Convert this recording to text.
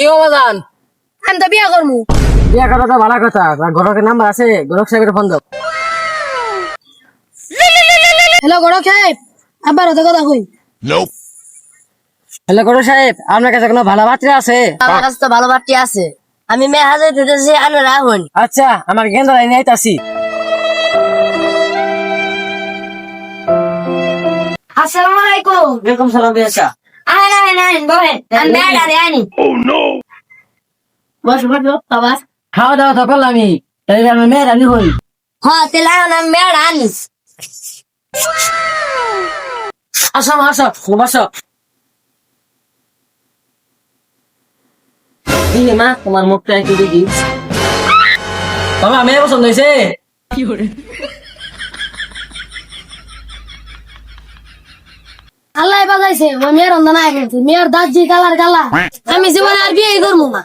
কি অবদান? আমি তো বিয়া করবো। বিয়া করা তো ভালো কথা, ঘটকের নাম্বার আছে, ঘটক সাহেবের ফোন দাও। হ্যালো গড়ক সাহেব, আবার ওদের কথা কই। হ্যালো ঘটক সাহেব, আপনার কাছে কোনো ভালো পাত্রী আছে? আমার কাছে তো ভালো পার্টি আছে, আমি মেয়ে হাজার ঢুকেছি আনে রাখুন। আচ্ছা, আমার গেন্দা লাইনে আইতাছি। আসসালামু আলাইকুম। ওয়ালাইকুম সালাম বিয়াসা। আইন বলেন, আমি মেয়েটারে আনি। বস বাবা। খাওয়া দাওয়া তো করলামই, তাই আমার মেয়ের আমি হই। হ্যাঁ তাহলে এখন আমি মেয়েটা আনি। আসো মা, আসো বসো। এই যে মা, তোমার মুখটা একটু দেখি। বাবা, মেয়ে পছন্দ হয়েছে? আল্লাহ বাজাইছে, ও মেয়ের রন্ধন আগে মেয়ের দাঁত যে কালার কালা, আমি জীবনে আর বিয়ে করবো না।